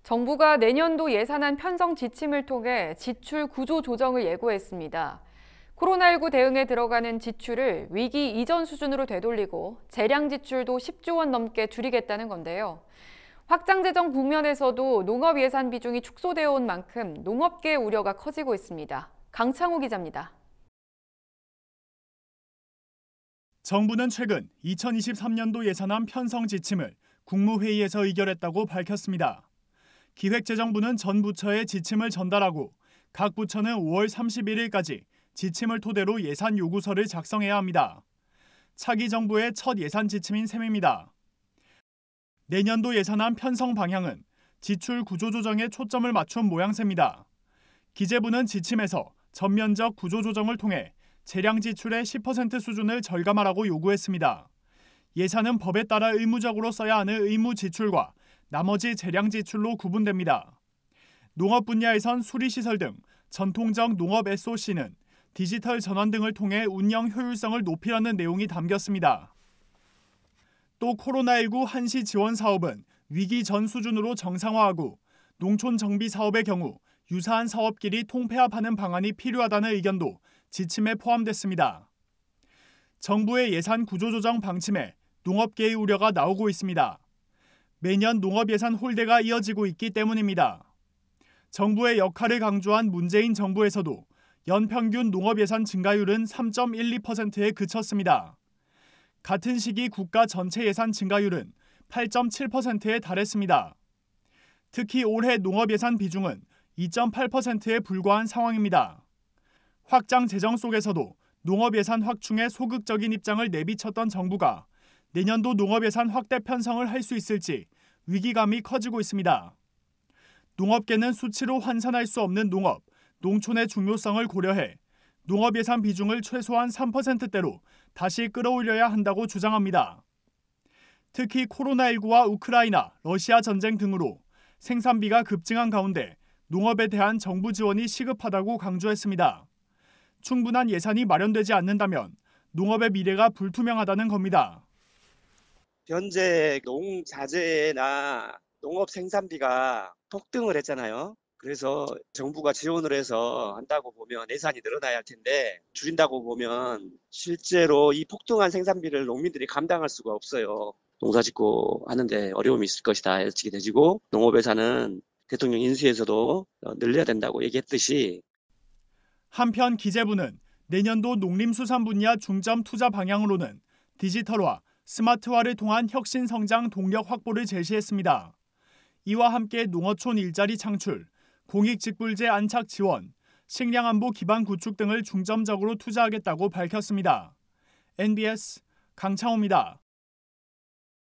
정부가 내년도 예산안 편성 지침을 통해 지출 구조 조정을 예고했습니다. 코로나19 대응에 들어가는 지출을 위기 이전 수준으로 되돌리고 재량 지출도 10조 원 넘게 줄이겠다는 건데요. 확장 재정 국면에서도 농업 예산 비중이 축소되어 온 만큼 농업계의 우려가 커지고 있습니다. 강창호 기자입니다. 정부는 최근 2023년도 예산안 편성 지침을 국무회의에서 의결했다고 밝혔습니다. 기획재정부는 전 부처에 지침을 전달하고 각 부처는 5월 31일까지 지침을 토대로 예산 요구서를 작성해야 합니다. 차기 정부의 첫 예산 지침인 셈입니다. 내년도 예산안 편성 방향은 지출 구조 조정에 초점을 맞춘 모양새입니다. 기재부는 지침에서 전면적 구조 조정을 통해 재량 지출의 10% 수준을 절감하라고 요구했습니다. 예산은 법에 따라 의무적으로 써야 하는 의무 지출과 나머지 재량 지출로 구분됩니다. 농업 분야에선 수리시설 등 전통적 농업 SOC는 디지털 전환 등을 통해 운영 효율성을 높이라는 내용이 담겼습니다. 또 코로나19 한시 지원 사업은 위기 전 수준으로 정상화하고 농촌 정비 사업의 경우 유사한 사업끼리 통폐합하는 방안이 필요하다는 의견도 지침에 포함됐습니다. 정부의 예산 구조조정 방침에 농업계의 우려가 나오고 있습니다. 매년 농업 예산 홀대가 이어지고 있기 때문입니다. 정부의 역할을 강조한 문재인 정부에서도 연평균 농업 예산 증가율은 3.12%에 그쳤습니다. 같은 시기 국가 전체 예산 증가율은 8.7%에 달했습니다. 특히 올해 농업 예산 비중은 2.8%에 불과한 상황입니다. 확장 재정 속에서도 농업 예산 확충에 소극적인 입장을 내비쳤던 정부가 내년도 농업 예산 확대 편성을 할 수 있을지 위기감이 커지고 있습니다. 농업계는 수치로 환산할 수 없는 농업, 농촌의 중요성을 고려해 농업 예산 비중을 최소한 3%대로 다시 끌어올려야 한다고 주장합니다. 특히 코로나19와 우크라이나, 러시아 전쟁 등으로 생산비가 급증한 가운데 농업에 대한 정부 지원이 시급하다고 강조했습니다. 충분한 예산이 마련되지 않는다면 농업의 미래가 불투명하다는 겁니다. 현재 농자재나 농업 생산비가 폭등을 했잖아요. 그래서 정부가 지원을 해서 한다고 보면 예산이 늘어나야 할 텐데 줄인다고 보면 실제로 이 폭등한 생산비를 농민들이 감당할 수가 없어요. 농사 짓고 하는데 어려움이 있을 것이다 예측이 되지고 농업 예산은 대통령 인수에서도 늘려야 된다고 얘기했듯이 한편 기재부는 내년도 농림수산 분야 중점 투자 방향으로는 디지털화, 스마트화를 통한 혁신 성장 동력 확보를 제시했습니다. 이와 함께 농어촌 일자리 창출, 공익직불제 안착 지원, 식량안보 기반 구축 등을 중점적으로 투자하겠다고 밝혔습니다. NBS 강창호입니다.